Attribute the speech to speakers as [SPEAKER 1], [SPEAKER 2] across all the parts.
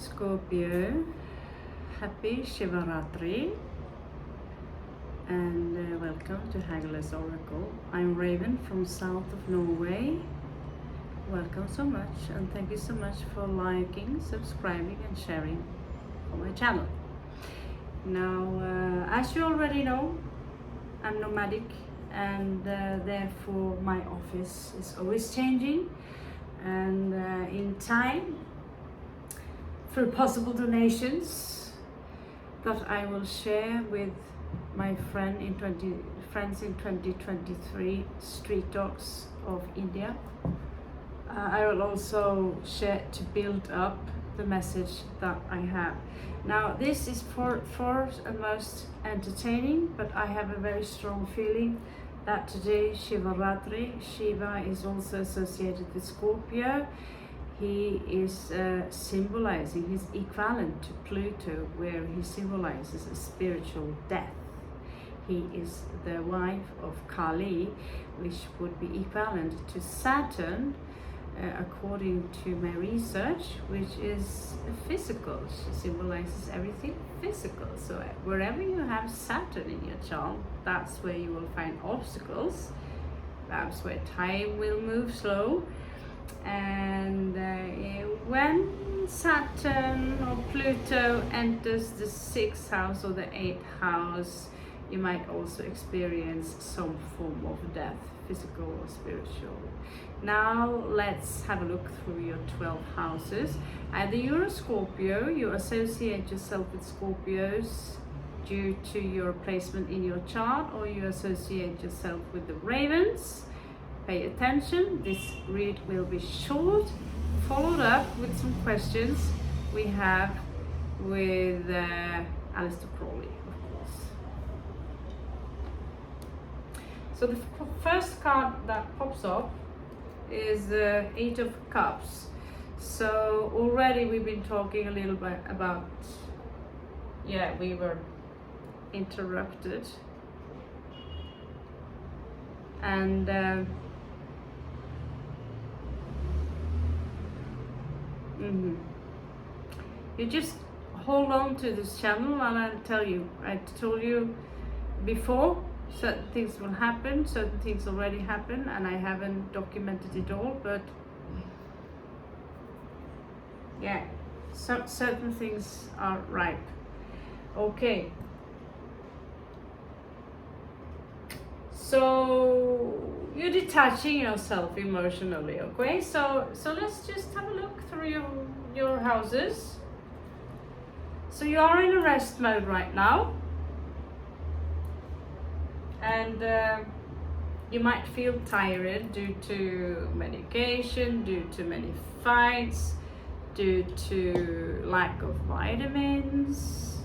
[SPEAKER 1] Scorpio, happy Shivaratri and welcome to Hagless Oracle. I'm Raven from south of Norway. Welcome so much and thank you so much for liking, subscribing and sharing on my channel. Now, as you already know, I'm nomadic and therefore my office is always changing, and in time, through possible donations that I will share with my friends in 2023 street dogs of India. I will also share to build up the message that I have. Now this is for and most entertaining, but I have a very strong feeling that today Shivaratri, Shiva is also associated with Scorpio. He is symbolizing, he's equivalent to Pluto, where he symbolizes a spiritual death. He is the wife of Kali, which would be equivalent to Saturn, according to my research, which is physical. She symbolizes everything physical. So wherever you have Saturn in your chart, that's where you will find obstacles. That's where time will move slow. And when Saturn or Pluto enters the 6th house or the 8th house, you might also experience some form of death, physical or spiritual. Now let's have a look through your 12 houses. Either you're a Scorpio, you associate yourself with Scorpios due to your placement in your chart, or you associate yourself with the Ravens. Pay attention, this read will be short, followed up with some questions we have with Aleister Crowley, of course. So the first card that pops up is the 8 of Cups. So already we've been talking a little bit about, we were interrupted. And you just hold on to this channel, and I'll tell you, I told you before, certain things will happen, certain things already happen, and I haven't documented it all, but so certain things are ripe. Okay, so you're detaching yourself emotionally, okay? So let's just have a look through your houses. So you are in a rest mode right now, and you might feel tired due to medication, due to many fights, due to lack of vitamins.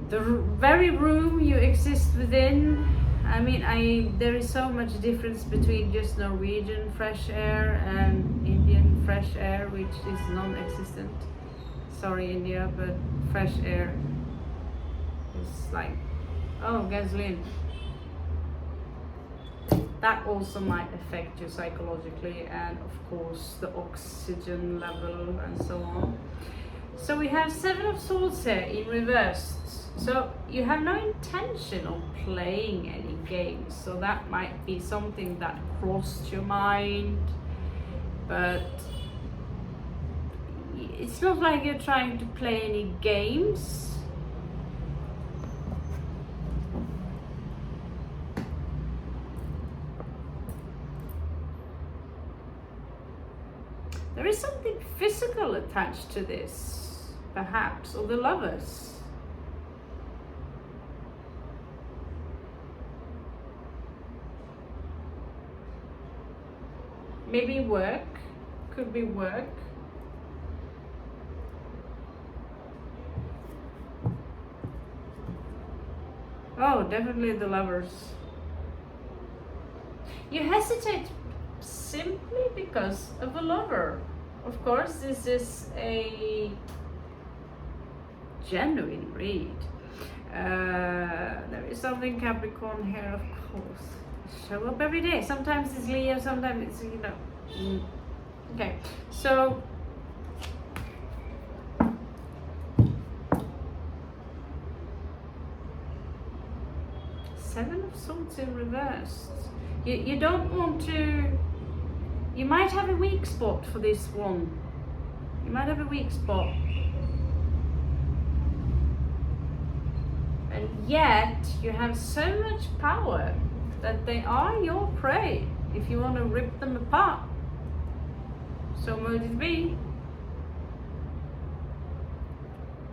[SPEAKER 1] The very room you exist within, I mean, there is so much difference between just Norwegian fresh air and Indian fresh air, which is non-existent. Sorry, India, but fresh air is like, oh, gasoline. That also might affect you psychologically, and of course the oxygen level and so on. So we have 7 of Swords here in reverse. So you have no intention of playing any games, so that might be something that crossed your mind, but it's not like you're trying to play any games. There is something physical attached to this, perhaps, or the Lovers. Maybe work, could be work. Oh, definitely the Lovers. You hesitate simply because of a lover. Of course, this is a genuine read. There is something Capricorn here, of course. Show up every day. Sometimes it's Leo, sometimes it's, Okay, so Seven of Swords in reverse. You don't want to... You might have a weak spot for this one. You might have a weak spot. And yet you have so much power that they are your prey if you want to rip them apart. So might it be.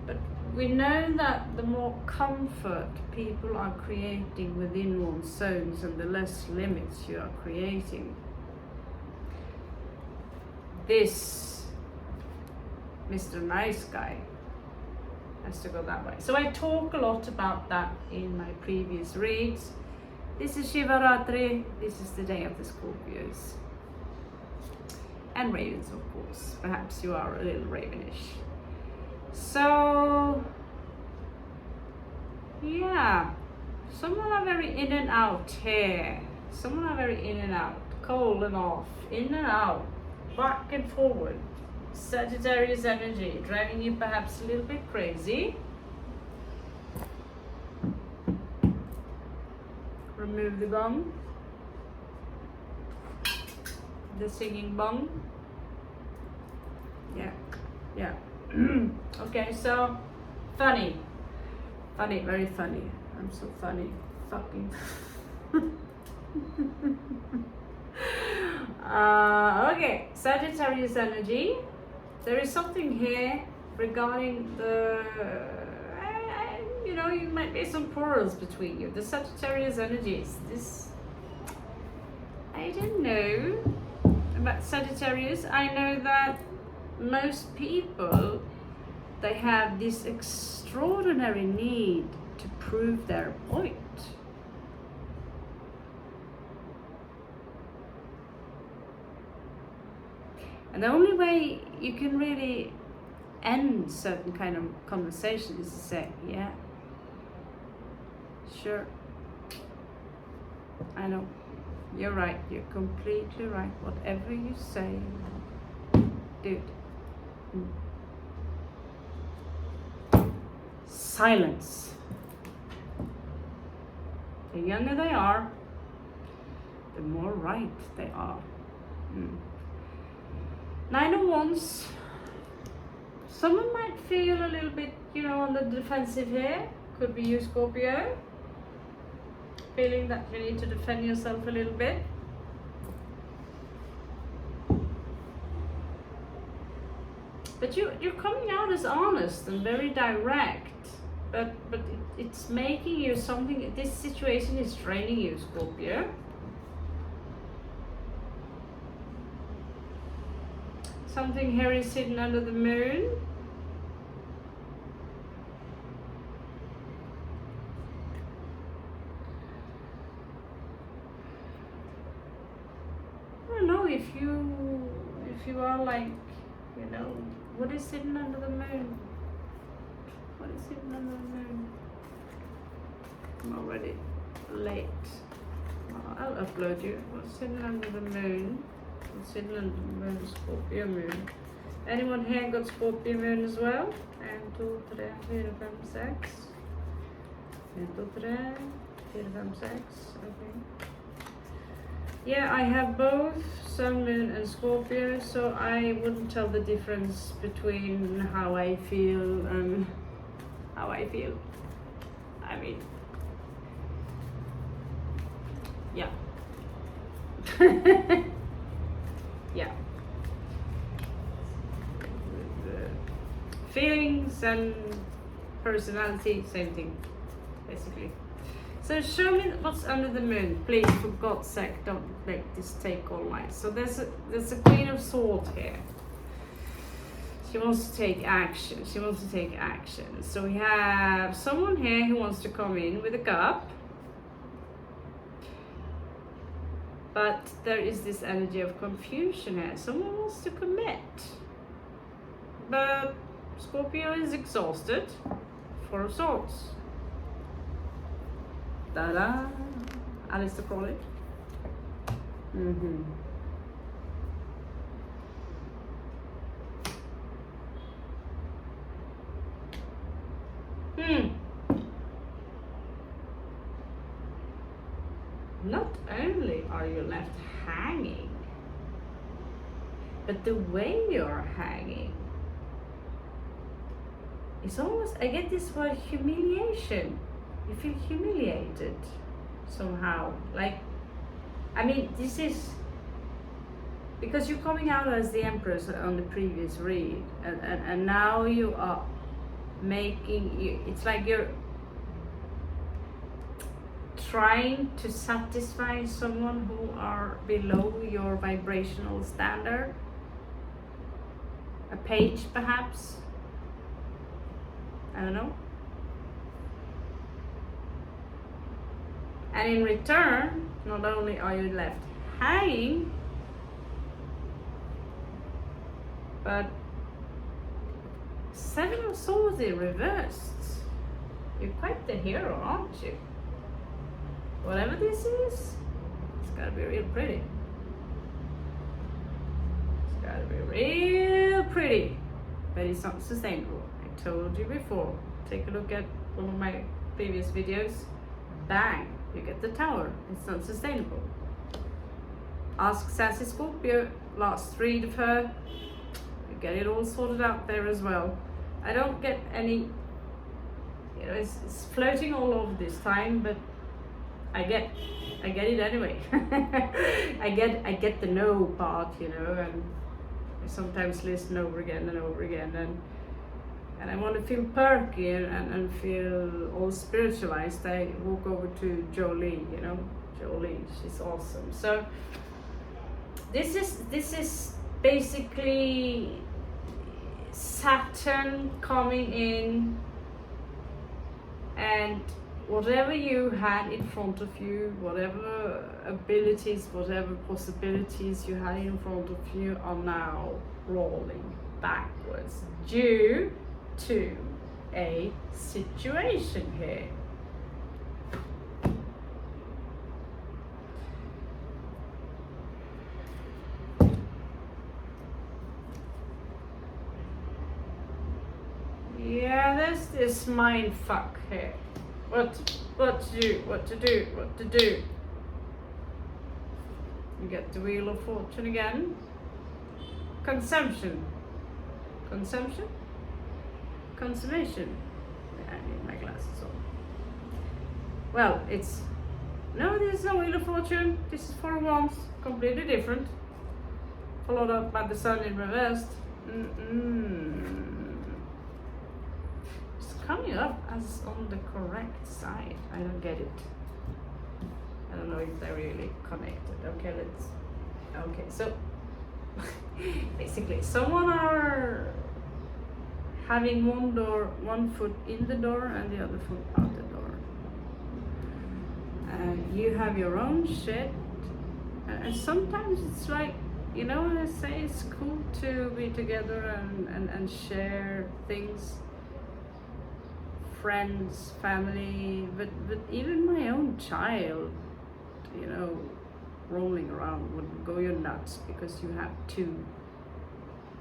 [SPEAKER 1] But we know that the more comfort people are creating within one's zones and the less limits you are creating, this Mr. Nice Guy has to go that way. So I talk a lot about that in my previous reads. This is Shivaratri. This is the day of the Scorpios. And ravens, of course. Perhaps you are a little ravenish. So, yeah. Some are very in and out here. Some are very in and out. Cold and off. In and out. Back and forward. Sagittarius energy. Driving you perhaps a little bit crazy. Remove the gong. The singing bong. Yeah. Okay, so funny, very funny. I'm so funny, fucking. Okay, Sagittarius energy. There is something here regarding the. You know, you might be some quarrels between you. The Sagittarius energy is this. I don't know about Sagittarius. I know that most people, they have this extraordinary need to prove their point. And the only way you can really end certain kind of conversation is to say, yeah, sure, I know, you're right, you're completely right, whatever you say, dude. Silence. The younger they are, the more right they are. Nine of Wands. Someone might feel a little bit, you know, on the defensive here. Could be you, Scorpio. Feeling that you need to defend yourself a little bit. But you're coming out as honest and very direct. But it's making you something. This situation is draining you, Scorpio. Something here is hidden under the moon. I don't know if you are like, you know, what is hidden under the moon? What is hidden under the moon? I'm already late. I'll upload you. What's hidden under the moon? What's hidden under the moon? Scorpio moon. Anyone here got Scorpio moon as well? 1, 2, 3, 4, 5, 6. 1, 2, 3, 4, 5, 6. Okay. Yeah, I have both Sun, Moon and Scorpio, so I wouldn't tell the difference between how I feel and how I feel. I mean, yeah. Yeah. Feelings and personality, same thing, basically. So show me what's under the moon, please, for God's sake, don't make this take all night. So there's a Queen of Swords here. She wants to take action, So we have someone here who wants to come in with a cup. But there is this energy of confusion here. Someone wants to commit. But Scorpio is exhausted. 4 of Swords. Ta-da! Alistair Crowley. are you left hanging. But the way you're hanging, it's almost, I get this word humiliation. You feel humiliated somehow. Like, I mean, this is because you're coming out as the Empress on the previous read, and now you are making, it's like you're trying to satisfy someone who are below your vibrational standard. A page, perhaps. I don't know. And in return, not only are you left hanging, but Seven of Swords in reversed. You're quite the hero, aren't you? Whatever this is, it's gotta be real pretty. It's gotta be real pretty, but it's not sustainable. I told you before. Take a look at one of my previous videos. Bang, you get the Tower. It's not sustainable. Ask Sassy Scorpio, last read of her. You get it all sorted out there as well. I don't get any, you know, it's floating all over this time, but I get it anyway. I get the no part, you know, and I sometimes listen over again and over again, and I want to feel perky and feel all spiritualized. I walk over to Jolie, you know, Jolie, she's awesome. So this is basically Saturn coming in, and whatever you had in front of you, whatever abilities, whatever possibilities you had in front of you are now rolling backwards due to a situation here. Yeah, there's this mind fuck here. What to do. You get the Wheel of Fortune again. Consumption. Consummation. I need my glasses on. Well, it's, no, this is no Wheel of Fortune. This is Four of Wands, completely different. Followed up by the Sun in reversed. It's coming up as on the correct side. I don't get it. I don't know if they're really connected. Okay, so basically someone are having one foot in the door and the other foot out the door. And you have your own shit. And sometimes it's like, you know, I say it's cool to be together and share things. Friends, family, but even my own child, you know, rolling around would go you nuts because you have two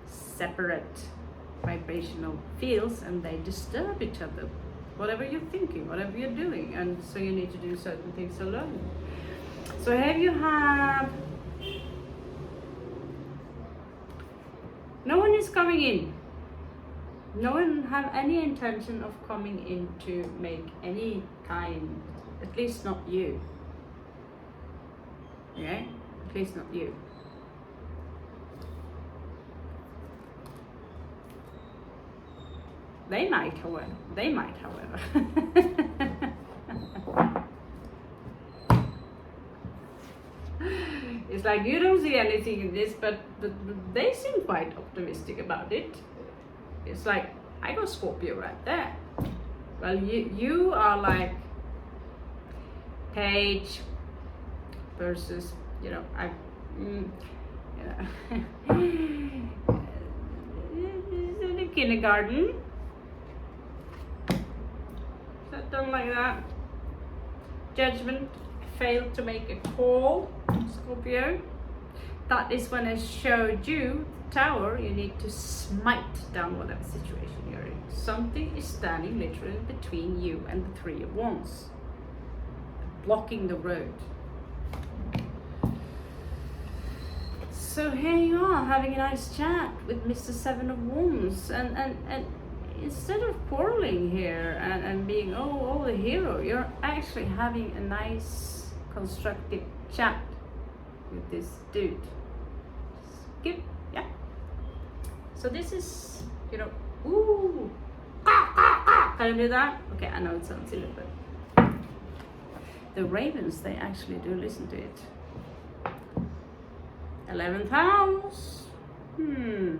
[SPEAKER 1] separate vibrational fields and they disturb each other. Whatever you're thinking, whatever you're doing, and so you need to do certain things alone. So here you have, no one is coming in. No one have any intention of coming in to make any kind, at least not you. Okay? At least not you. They might, however. It's like you don't see anything in this, but they seem quite optimistic about it. It's like, I got Scorpio right there. Well, you are like Page versus, you know, in the kindergarten. Something like that. Judgment, failed to make a call, Scorpio. That is when I showed you the Tower. You need to smite down whatever situation you're in. Something is standing literally between you and the Three of Wands, blocking the road. So here you are having a nice chat with Mr. Seven of Wands, and instead of quarreling here and being the hero, you're actually having a nice constructive chat with this dude. Good, yeah. So this is, ooh, can you do that? Okay, I know it sounds silly, but the ravens, they actually do listen to it. 11th house. The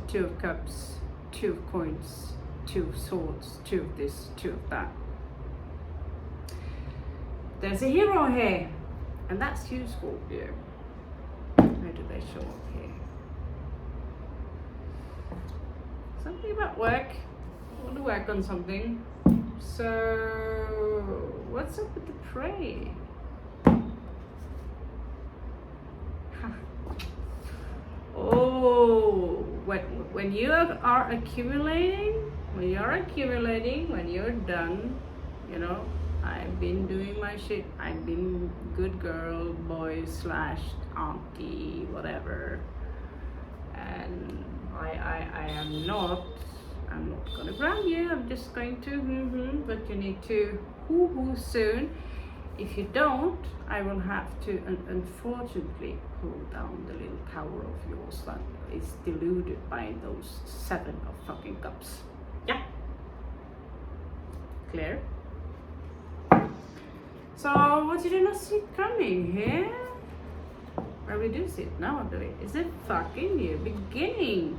[SPEAKER 1] Two of Cups, Two of Coins, Two of Swords, Two of this, Two of that. There's a hero here, and that's you, Scorpio. Where do they show up here? Something about work. I want to work on something. So, what's up with the prey? Oh, when you are accumulating, when you're done, I've been doing my shit. I've been good girl, boy / auntie, whatever. And I'm not gonna grab you. I'm just going to, but you need to soon. If you don't, I will have to, unfortunately, pull down the little tower of yours that is deluded by those 7 of fucking cups. Yeah. Clear? So, what did you not see coming here? Where we do sit now, do we? Is it fucking new beginning?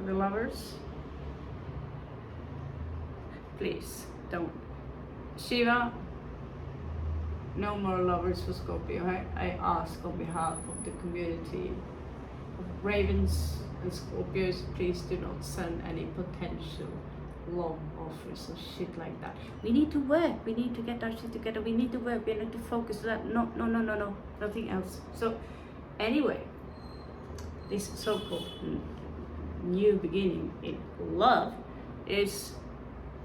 [SPEAKER 1] The Lovers? Please. Don't. Shiva, no more lovers for Scorpio. I ask on behalf of the community of Ravens and Scorpios, please do not send any potential love offers or shit like that. We need to work. We need to get our shit together. We need to work. We need to focus on that. No. Nothing else. So, anyway, this so-called new beginning in love is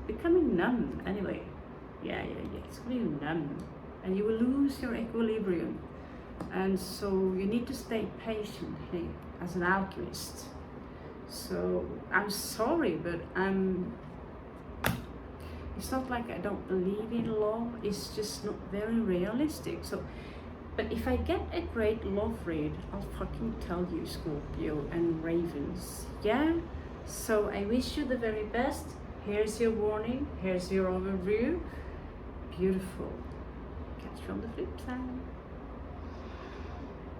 [SPEAKER 1] becoming numb anyway. Yeah, it's becoming numb, and you will lose your equilibrium, and so you need to stay patient here as an alchemist. So I'm sorry, but it's not like I don't believe in love, it's just not very realistic. So, but if I get a great love read, I'll fucking tell you, Scorpio and Ravens. Yeah, so I wish you the very best. Here's your warning, here's your overview. Beautiful. Catch you on the flip side.